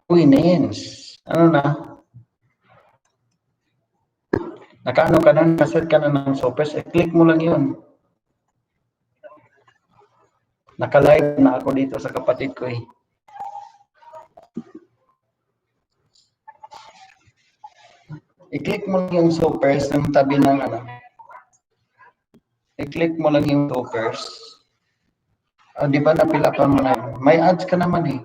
Uy, Nens. Ano na? Nakaano ka na, naset ka na ng Sopers, click mo lang yun. Naka-live na ako dito sa kapatid ko eh. I-click mo lang yung Sopers ng tabi ng ano. I-click mo lang yung Sopers. Di ba napilapan mo na yun? May ads ka naman eh.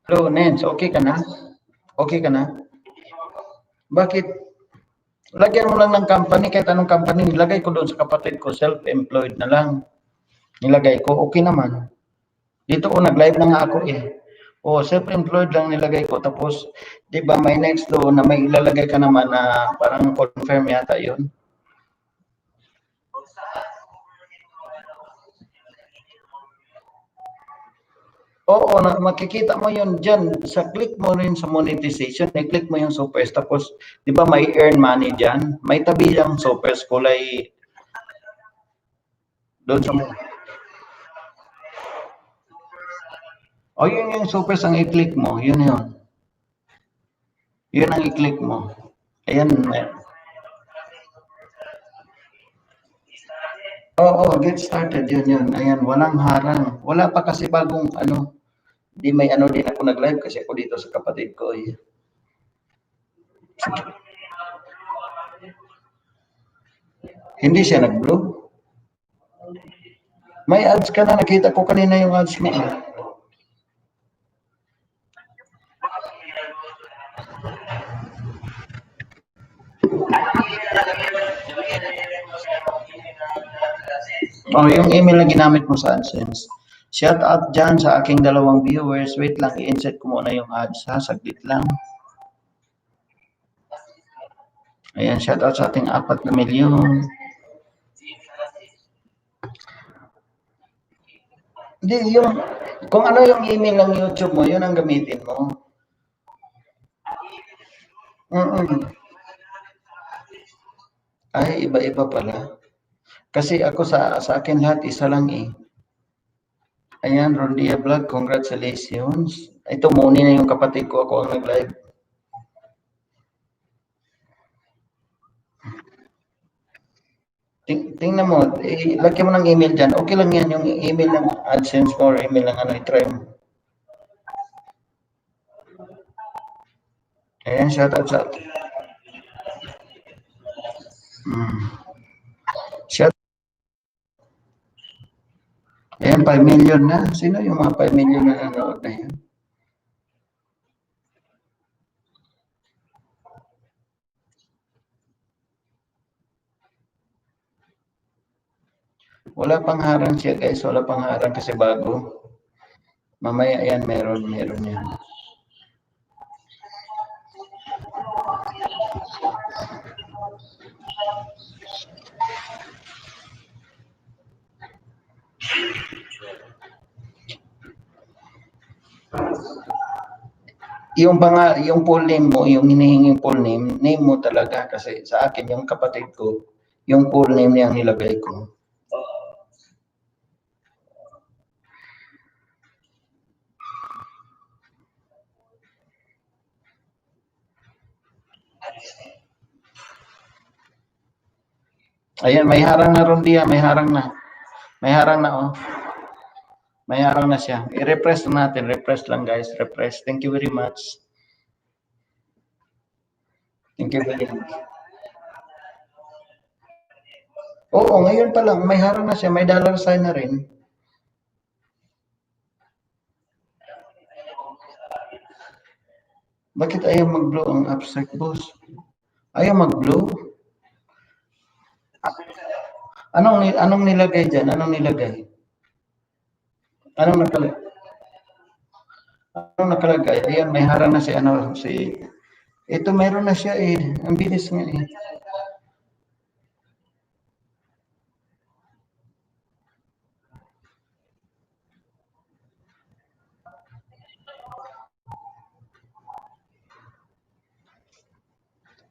Hello, Nens. Okay ka na? Okay ka na? Bakit? Lagyan mo lang ng company, kahit anong company, nilagay ko doon sa kapatid ko, self-employed na lang. Nilagay ko, okay naman. Dito ko nag-live na nga ako eh. O, self-employed lang nilagay ko. Tapos, di ba may next doon na may ilalagay ka naman na parang confirm yata yun. Oo, makikita mo yun dyan. Sa click mo rin sa monetization, i-click mo yung Sopers. Tapos, di ba may earn money dyan? May tabi yung Sopers kulay doon sa mo. O, yun yung Sopers ang i-click mo. Yun yun. Yun ang i-click mo. Ayan. Oo, get started. Yun yun. Ayan, walang harang. Wala pa kasi bagong ano. Di may ano din ako nag-live kasi ako dito sa kapatid ko. Eh. Hindi siya nag-vlog. May ads ka na. Nakita ko kanina yung ads mo. Oh, yung email na ginamit mo sa AdSense. Shout out dyan sa aking dalawang viewers. Wait lang, i-insert ko muna yung ads ha. Saglit lang. Ayan, shout out sa ating 4 na milyon. Hindi, yung, kung ano yung email ng YouTube mo, yun ang gamitin mo. Mm-mm. Ay, iba-iba pala. Kasi ako sa akin lahat, isa lang eh. Ayan, Rondia Vlog, congratulations. Ito, muni na yung kapatid ko, ako ang nag-live. Tingnan mo, lagyan mo ng email dyan. Okay lang yan, yung email ng AdSense mo or email ng ano, i-try mo. Ayan, shout out sa atin. Shout Ayan, 5 million na. Sino yung mga 5 million na nanonood na yan? Wala pang harang siya guys, wala pang harang kasi bago. Mamaya yan, meron yan. Yung full name mo, yung hinihinging full name mo talaga kasi sa akin yung kapatid ko, yung full name niya ang nilagay ko. Ayan, may harang na ron diya, may harang na. May harang na oh. May harang na siya. I-refresh natin, refresh lang guys, refresh. Thank you very much. Thank you very much. Oo, ngayon pa lang, may harang na siya, may dollar sign na rin. Bakit ayaw mag-blow ang abstract boss? Ayaw mag-blow? Anong nilagay dyan? Anong nilagay? Anong nakalagay? Anong nakalagay? Ayan, may harang na si ano, si... Ito, meron na siya eh. Ang bilis nga eh.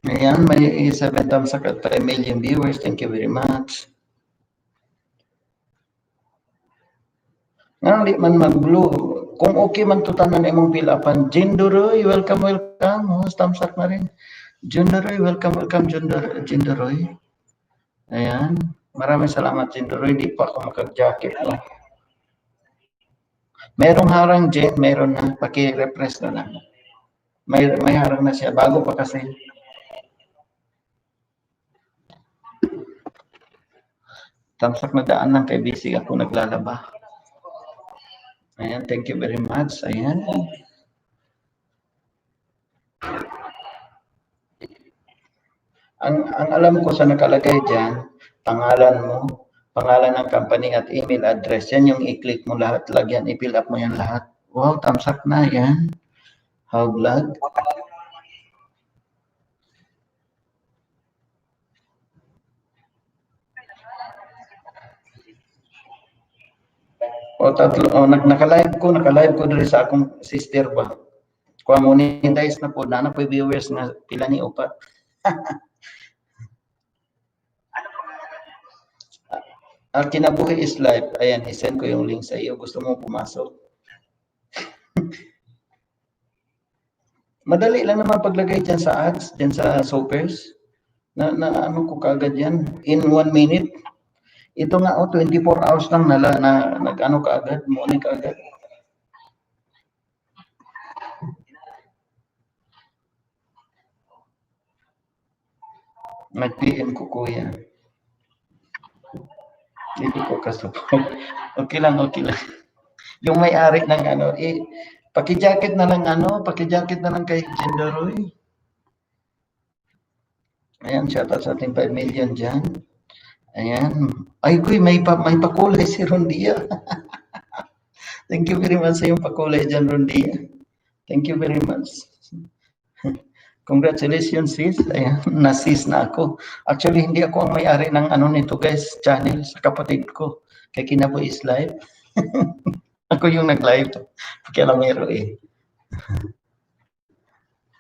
Ayan, may 7 thumbs up at 5 million viewers. Thank you very much. Nga, di man mag-blue. Kung okay man tutanan imong pilapan. Jinduroy, welcome, welcome. Oh, thumbs up na rin. Jinduroy, welcome, welcome, Jinduroy. Ayan. Maraming salamat, Jinduroy. Di pa ako makag-jacket. No? Merong harang, Jen. Meron na. Paki-refresh na lang. May harang na siya. Bago pa kasi. Thumbs up na daan lang kay busy ako naglalaba. Ayan, thank you very much. Ayan. Ang alam ko sa nakalagay dyan, pangalan mo, pangalan ng company at email address. Yan yung i-click mo lahat, lagyan, i-fill up mo yan lahat. Wow, thumbs up na yan. How glad. O tatlo, naka-live ko diri sa akong sister ba. Kuha monetize na po, na po viewers na pila ni upat. Kinabuhi is live. Ayan, isend ko yung link sa iyo. Gusto mo pumasok? Madali lang naman paglagay dyan sa ads, dyan sa Soapers. Na ano ko kagad yan. In 1 minute. Ito nga, 24 hours lang nag-ano kaagad, morning kaagad. Nag-PM ko kuya. Hindi ko kasuport. Okay lang. Yung may-ari ng ano, paki-jacket na lang kay Jendaroy. Ayan, shout out sa ating 5 million dyan. Ayan. Ay, kuy, may pakulay si Rondia. Thank you very much sa yung pakulay dyan, Rondia. Thank you very much. Congratulations, sis. Ayan, na-sis na ako. Actually, hindi ako ang may-ari ng ano nito, guys, channel sa kapatid ko. Kay Kinabuhi is live. Ako yung nag-live. Pakialamero eh.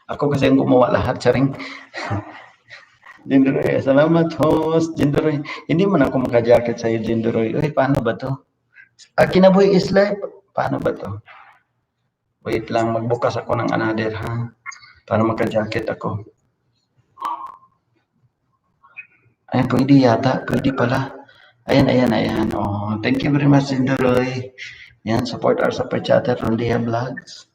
Ako kasi yung gumawa lahat, charing. Jinderoy, salamat host. Jinderoy, hindi man ako maka-jacket sa'yo, Jinderoy. Uy, paano ba to? Kinabuhi is live. Paano ba to? Wait lang, magbukas ako ng another, ha? Para maka-jacket ako. Ayan, pwede yata. Pwede pala. Ayan. Oh, thank you very much, Jinderoy. Yan, support our super chatter from Dia Vlogs.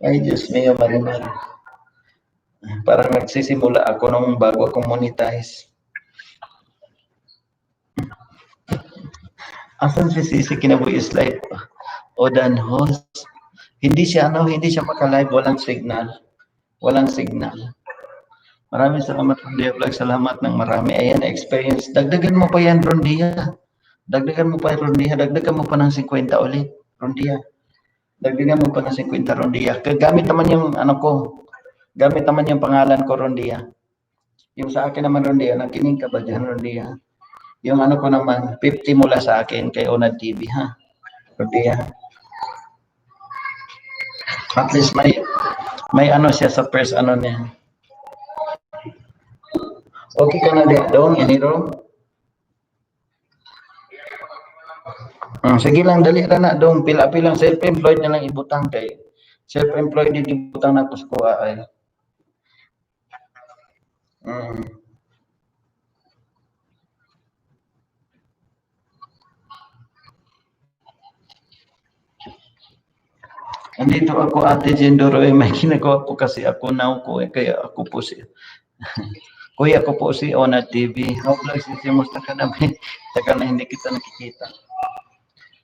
Ay, Diyos mio, Marimar. Parang nagsisimula ako nung bago ako monetize. Asan si Sisi Kinabuhi is live? Odan host. Hindi siya maka-live, walang signal. Maraming salamat Rondia Vlog, salamat ng marami. Ayan, experience. Dagdagan mo pa yan, Rondia. Dagdagan mo pa ng 50 ulit, Rondia. Dagdagan mo pa ng 50, Rondia. Gamit naman yung gamit naman yung pangalan ko, Rondia. Yung sa akin naman, Rondia, nakinig ka ba dyan, Rondia? Yung ano ko naman, 50 mula sa akin kay Onad TV, ha? Rondia. At least may ano siya sa first ano niya. Okay ka na doon, Iniro? Sige lang, dali ra na doon. Pila-pilang self-employed na lang ibutang kay. Self-employed din ibutang na kuskuha ay. Andito ako, Ate Jendoroy, may ginagawa po kasi ako now ko kaya ako po si Kuya ko po si Ona TV. Hopefully simusta ka na tagal na hindi kita nakikita.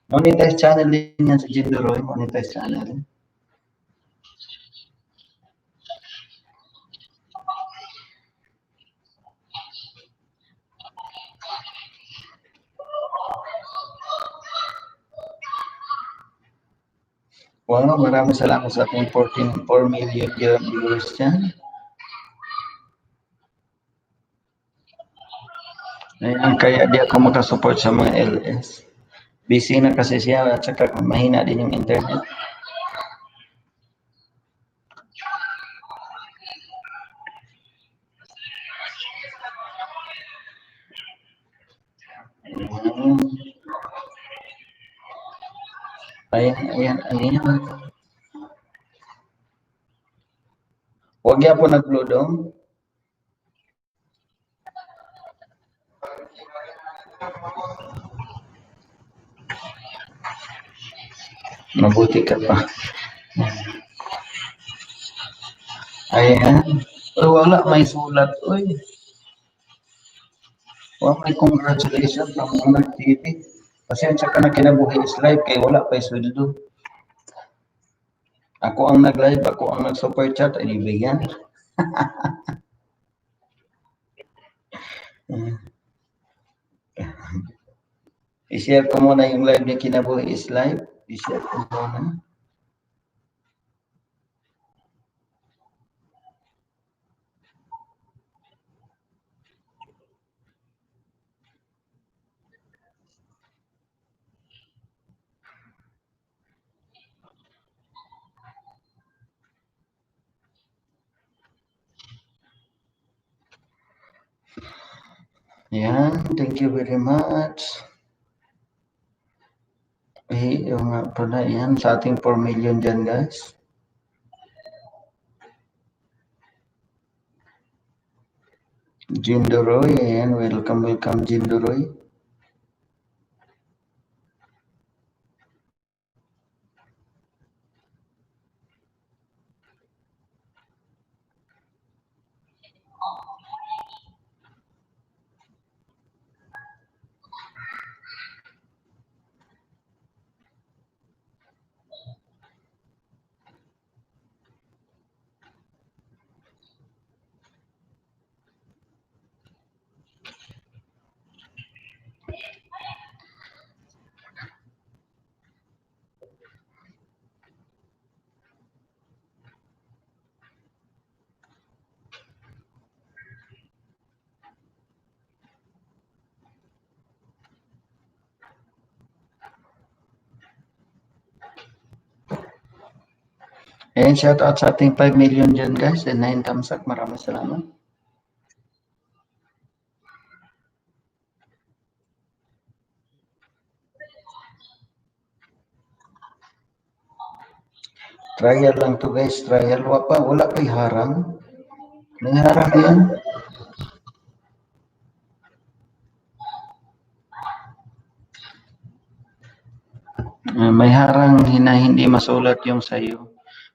Monetize channel din yan sa Jendoroy, monetize channel. Wow, maraming salamat sa ating 4 million viewers dyan. Ayan, kaya di ako makasupport sa mga LS. Busy na kasi siya at saka mahina din yung internet. Hmm. Ayan. Huwag niya po nag-blue. Mabuti ka pa. Ayan. Wala, may sulat. Uy, wala, may congratulations sa mga TV. Pasensya ka na kinabuhi is live kay wala pa sweldo. Ako ang nag-live, ako ang nag-super chat, ay bigyan. I-share ko muna yung live ni Kinabuhi is live. I-share ko muna. Yan, thank you very much. Yung nga pala, yan, sa ating 4 million dyan, guys. Jinduroy, ayan, welcome, Jinduroy. Ayan, shout out sa ating 5 million dyan, guys, and 9 thumbs up. Maraming salamat. Trial lang to, guys, trial. Wala pa'y harang. May harang yan. May harang na hindi masulat yung sa'yo.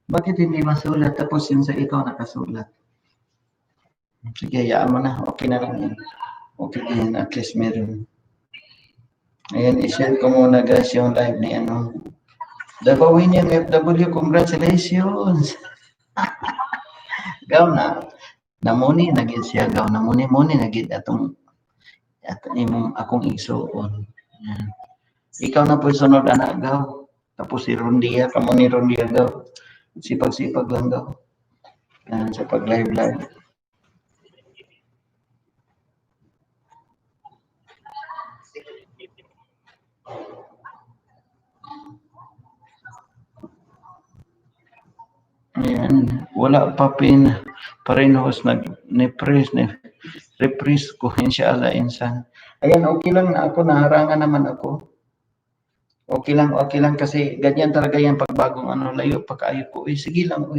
Bakit hindi masulat? Tapos yung sa ikaw nakasulat. Sige, hayaan mo na. Okay na lang yan. Okay din. At least meron. Ayan, i-share ko muna, guys, yung live ni ano. Dabawin yung FW. Congratulations. Gaw na. Namuni, naging siya. Gaw, namuni-muni, naging atong imong akong isuon. Ayan. Ikaw na po sunod, anak, gaw. Tapos si Rondia, kamo ni Rondia, gaw. Sipag-sipag lang, gaw. Sa pag-live. Ayan, wala pa parehas reprise ko, inshallah, insan. Ayan, okay lang na ako, naharangan naman ako. Okay lang kasi ganyan talaga yan pagbagong ano, layo pa kayo ko. Sige lang,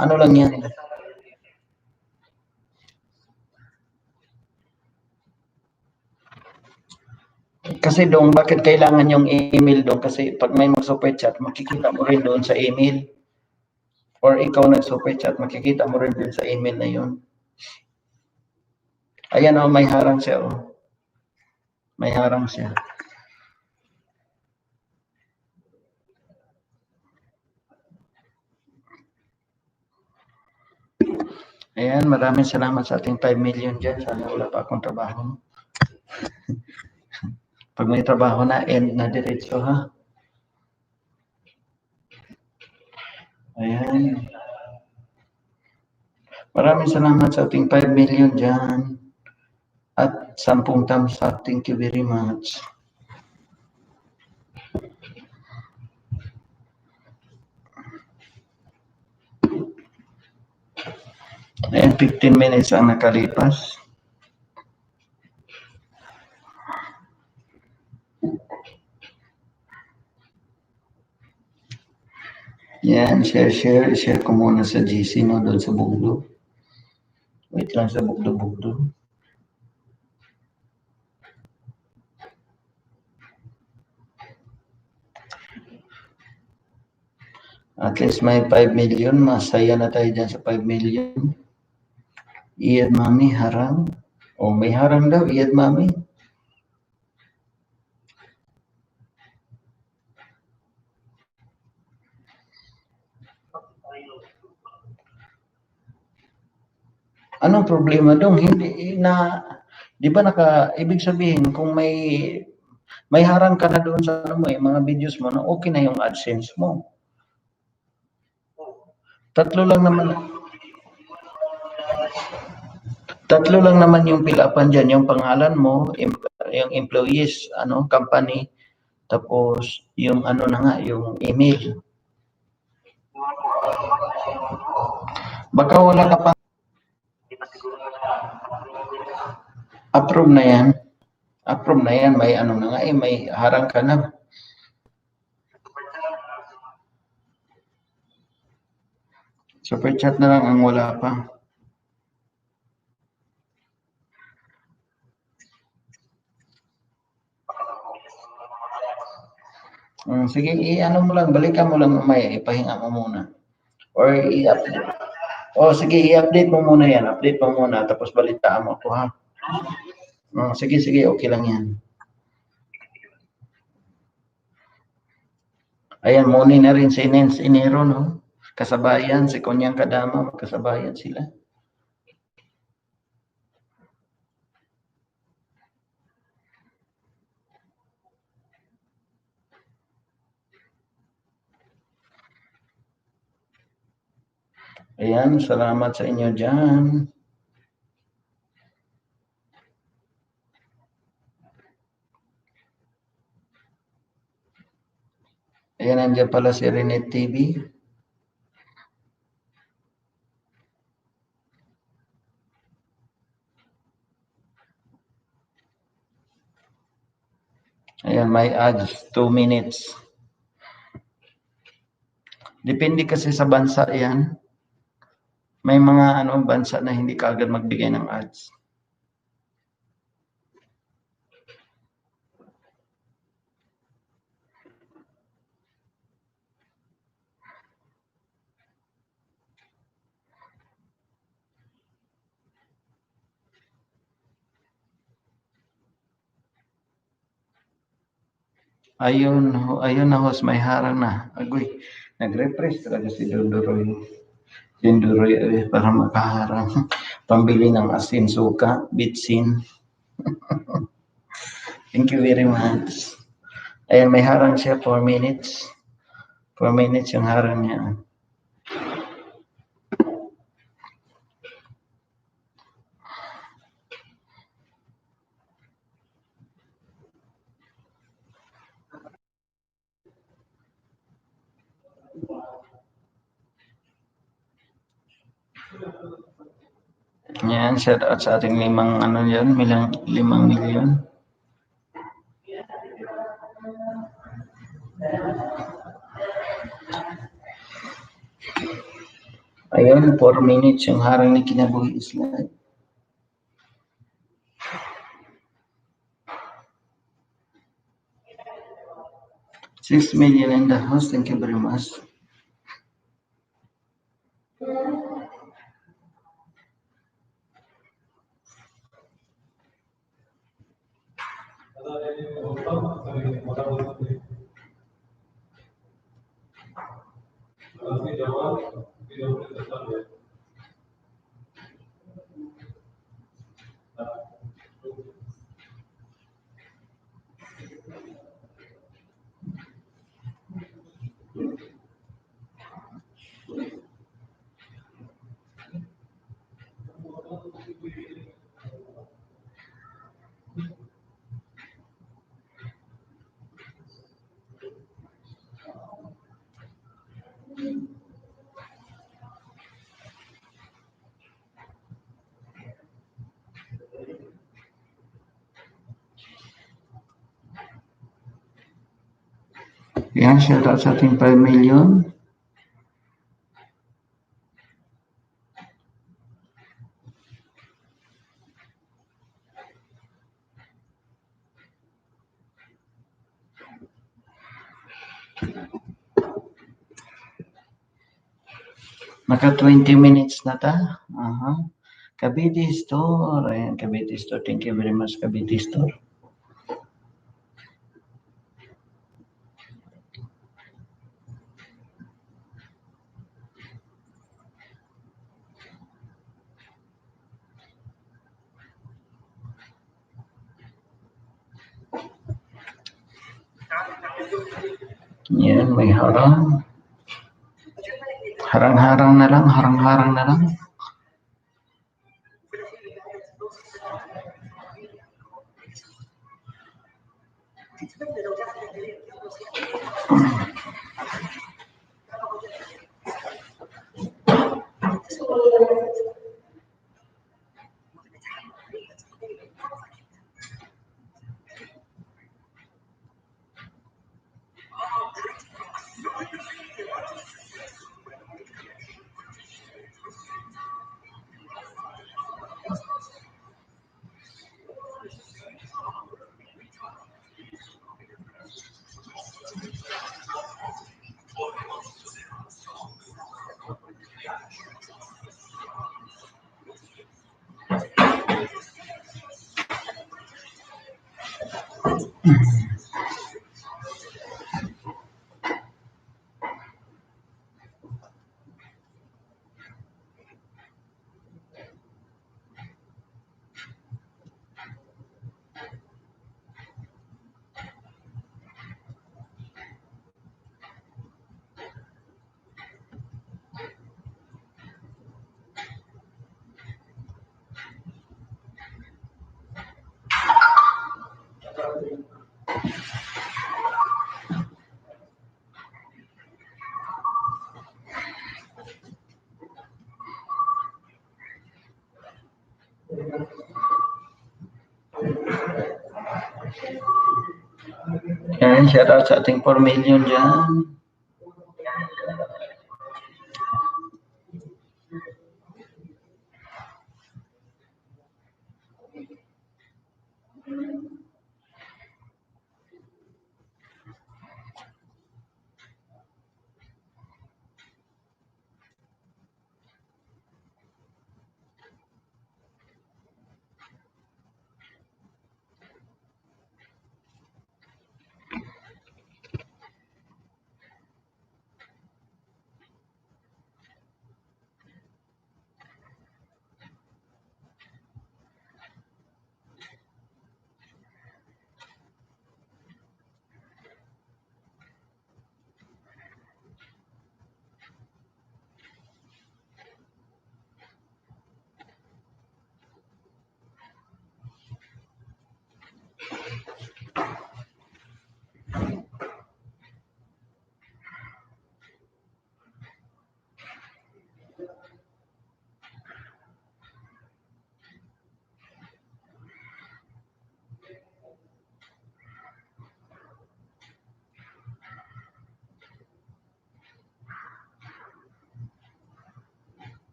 ano lang yan. Kasi doon, bakit kailangan yung email doon? Kasi pag may mag-super chat, makikita mo rin doon sa email. Or ikaw nag-super chat, makikita mo rin doon sa email na yun. Ayan may harang siya. May harang siya. Ayan, maraming salamat sa ating 5 million dyan. Sana wala pa akong trabaho. Pag may trabaho na, end na diretso, ha? Ayan. Maraming salamat sa ating 5 million dyan. At 10 thumbs up. Thank you very much. Ayan, 15 minutes ang nakalipas. Yan, share ko muna sa GC, no, doon sa Bugdo. Wait lang sa Bugdo. At least may 5 million, masaya na tayo dyan sa 5 million. Iyad mami, harang. O may harang daw, iyad mami. Anong problema dong? Hindi na, di ba ibig sabihin kung may harang ka na doon sa ano mo, mga videos mo, na okay na yung AdSense mo. Tatlo lang naman yung pilapan dyan, yung pangalan mo, yung employees, company, tapos yung ano na nga, yung email. Baka wala ka pa. Approve na yan. Approve na yan. May ano na nga may harang ka na. Super chat na lang ang wala pa. Sige, i-ano mo lang, balikan mo lang mamaya, ipahinga mo muna. Or i-update. Sige, i-update mo muna yan. Update mo muna, tapos balitaan mo ako, ha? Sige, okay lang yan. Ayan, muni na rin si Nens Inero, no? Kasabayan, si Kunyang Kadama, magkasabayan sila. Ayan, salamat sa inyo dyan. Ayan, nandiyan pala si Renet TV. Ayan, may ads, 2 minutes. Depende kasi sa bansa yan. May mga bansa na hindi kaagad magbigay ng ads. Ayun na host, may harang na. Agoy, nag-refresh talaga si Dunduroy. Dunduroy para makaharang. Pambili ng asin, suka, bitsin. Thank you very much. Ayan, may harang siya, 4 minutes. 4 minutes yung harang niya. Yan, shout out sa ating 5 milyon. Ayun, 4 minutes yung harang ni Kinabuhi Slide. $6 million in the house. Thank you very much. Yan, shout out sa ating 5 million. Naka 20 minutes na ta. Cavite Store. Ayan, Cavite Store. Thank you very much, Cavite Store. Yan, may harang. Harang-harang na lang, harang-harang na lang. Yan, shout out sa ating 4 million dyan.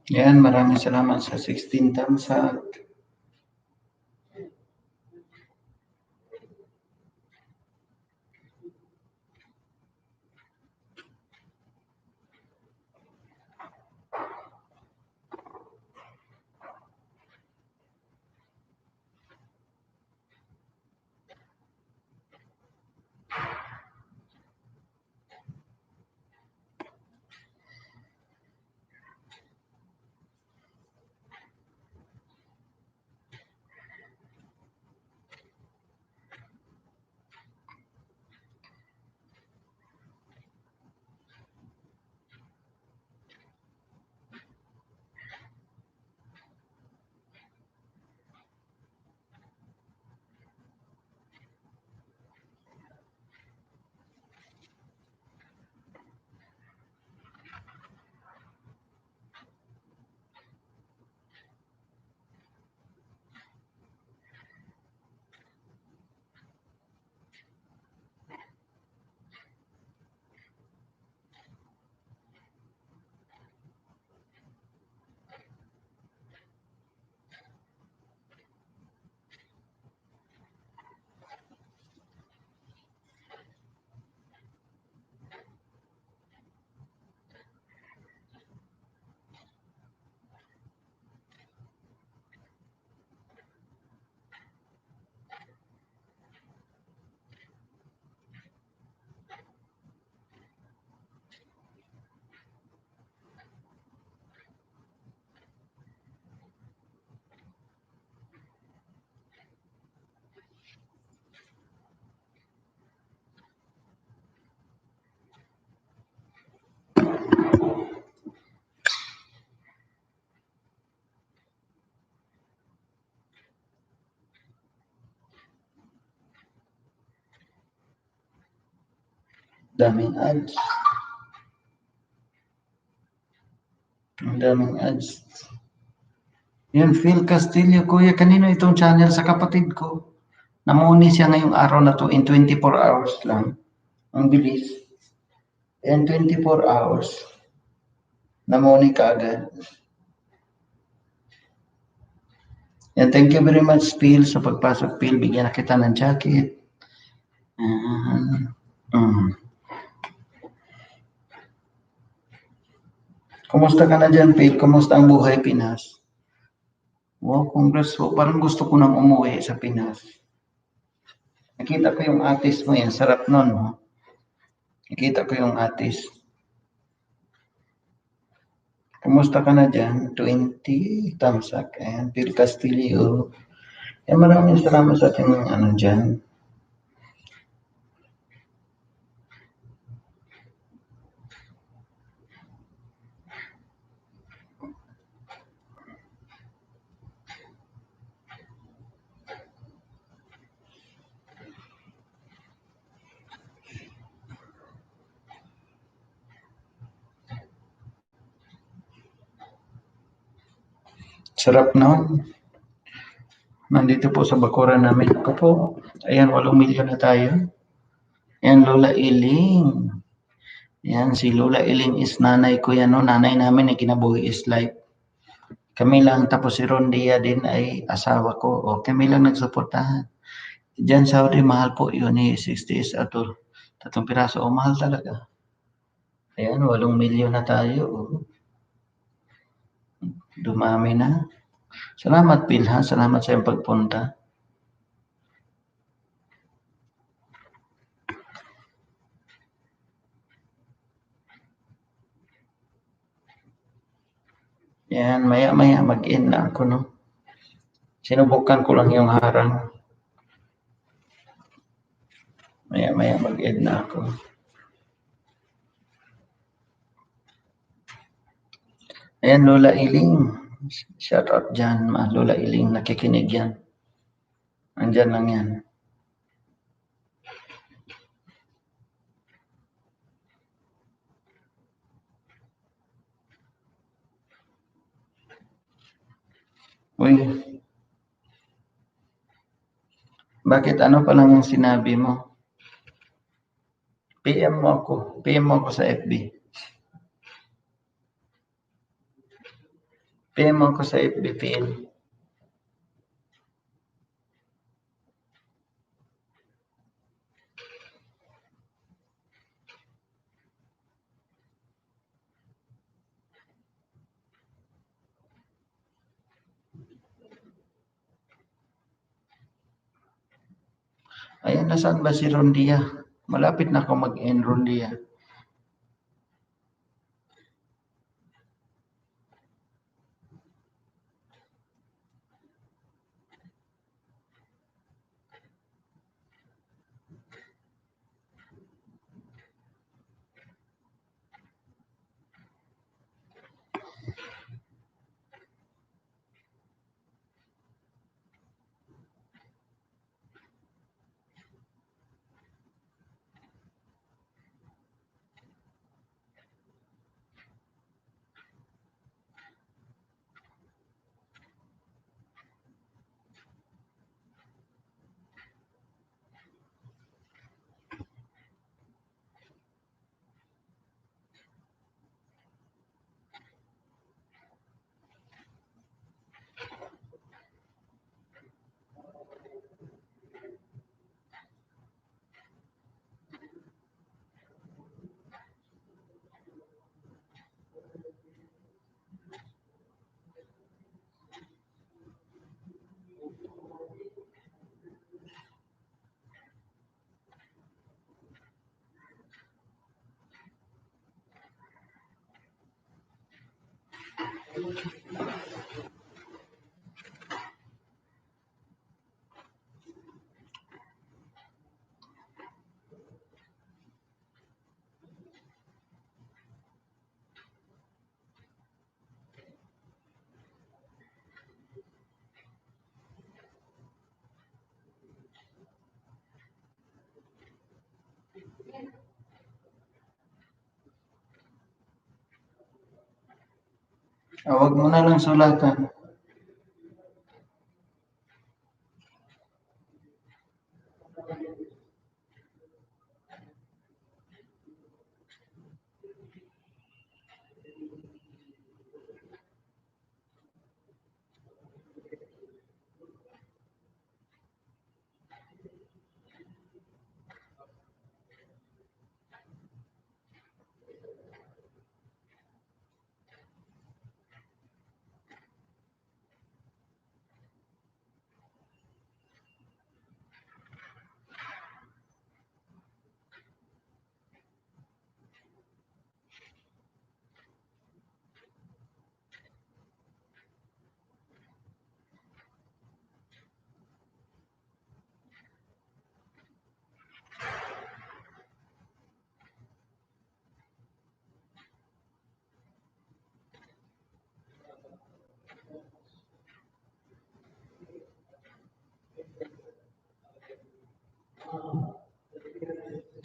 Yan, maraming salamat sa 16 thumbs up. Daming ads. Ang daming ads. Yan, Phil Castillo, kuya, kanino itong channel? Sa kapatid ko. Namuni siya ngayong araw na to in 24 hours lang. Ang bilis. In 24 hours. Namuni ka agad. Yan, thank you very much, Phil, sa pagpasok, Phil. Bigyan na kita ng jacket. Kumusta ka na dyan, Phil? Kumusta ang buhay Pinas? Wow, congrats po. Parang gusto ko nang umuwi sa Pinas. Nakita ko yung artist mo yan. Sarap nun, no? Nakita ko yung artist. Kumusta ka na dyan? 20 thumbs up. Ayan, Phil Castillo. Yan, maraming salamat sa ating ano dyan. Sarap nun. Nandito po sa bakuran namin. Ako po. Ayan, 8 milyon na tayo. Ayan, Lola Iling. Yan, si Lola Iling is nanay ko yan, no? Nanay namin ay kinabuhi is life. Kami lang, tapos si Rondia din ay asawa ko. O, kami lang nagsuportahan. Diyan Saudi, mahal po yun eh, 60 is ato. 3 piraso, o mahal talaga. Ayan, 8 milyon na tayo. O. Dumami na. Salamat, Phil, ha? Salamat sa iyong pagpunta. Yan, maya-maya mag-in na ako, no? Sinubukan ko lang yung harang. Maya-maya mag-in na ako. Ayan, Lola Iling. Shout out dyan, Lola Iling. Nakikinig yan. Andyan lang yan. Uy, bakit ano pa lang yung sinabi mo? PM mo ako. PM mo ako sa FB. PM mo ako sa FB, Phil. Ayan, nasaan ba si Rondia? Malapit na ako mag-end, Rondia. Huwag mo na lang sulatan.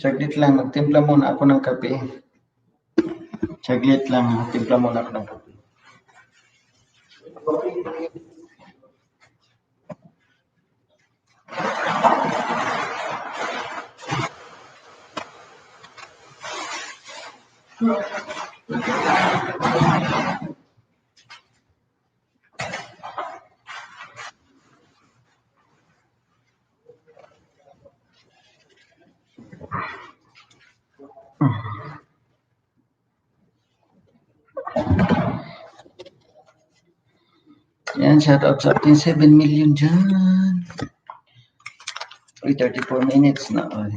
Saglit lang, magtimpla muna ako ng kape. Saglit lang, magtimpla muna ako ng kape. Yan, shout out sa ating 7 million dyan. Uy, 34 minutes na. Uy.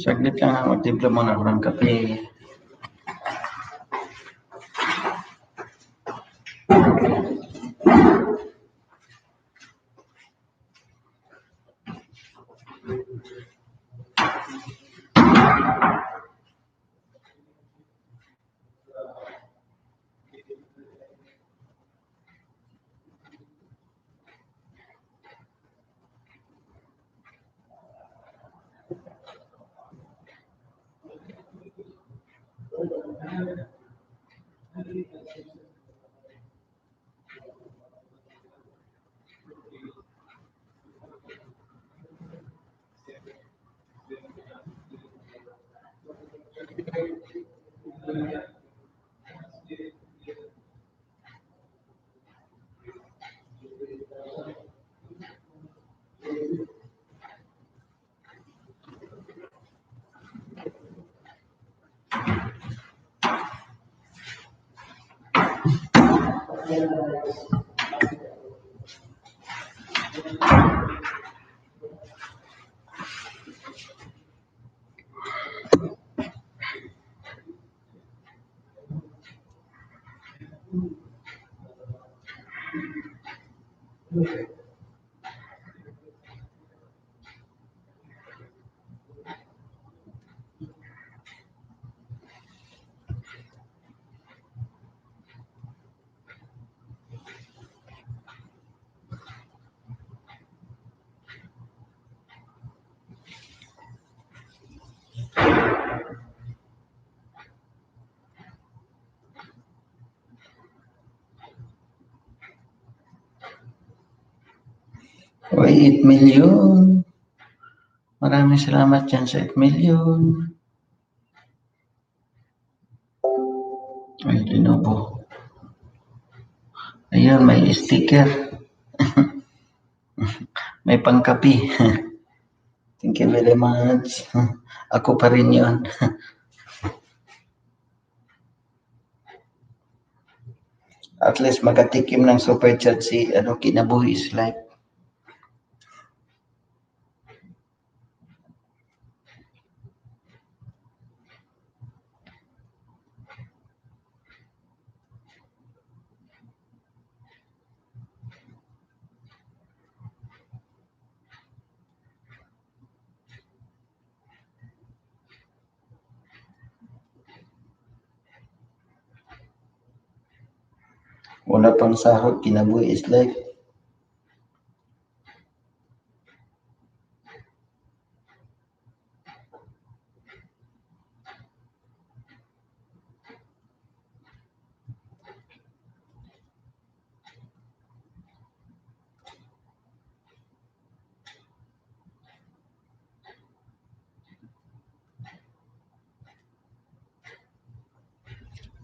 Saglit lang ha, magtimpla muna ako ng kape. Uy, 8 million. Maraming salamat dyan sa 8 million. Ay, Lenovo. Ayun, may sticker. May pangkapi. Thank you very much. Ako pa rin yun. At least makatikim ng super chat si Kinabuhi is Life. Wala pang sahod, Kinabuhi is Life.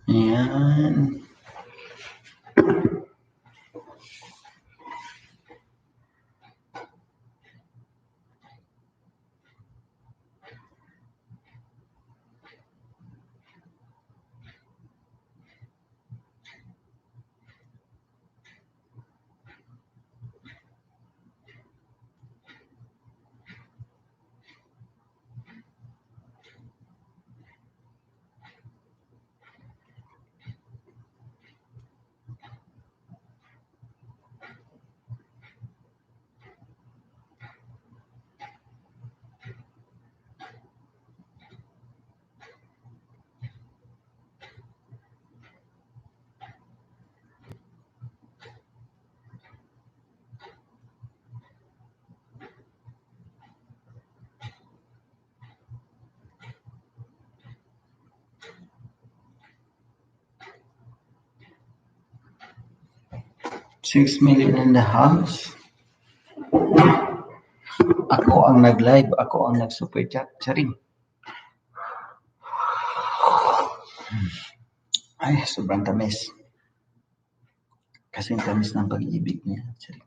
Ayan. $6 million in the house. Ako ang nag-live, ako ang nag-super chat. Charing. Ay, sobrang tamis. Kasi tamis ng pag-ibig niya. Charing.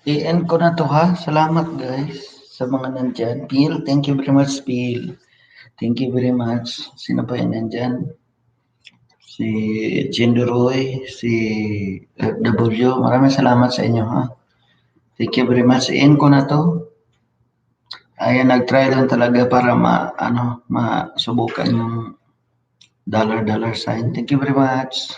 I-end ko na to ha. Salamat guys sa mga nandyan. Phil, thank you very much Phil. Thank you very much. Sino pa yan nandyan? Si Jinduroy, si FW. Maraming salamat sa inyo ha. Thank you very much. I-end ko na to. Ayan, nag-try lang talaga para masubukan yung dollar sign. Thank you very much.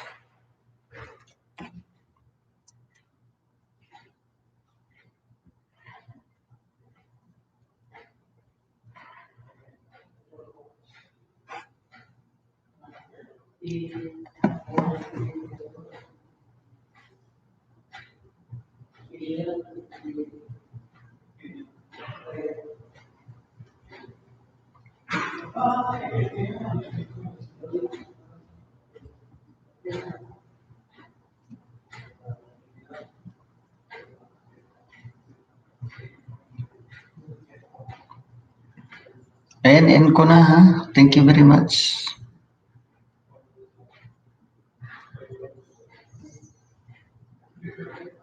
Ayan, end ko na ha. Thank you very much.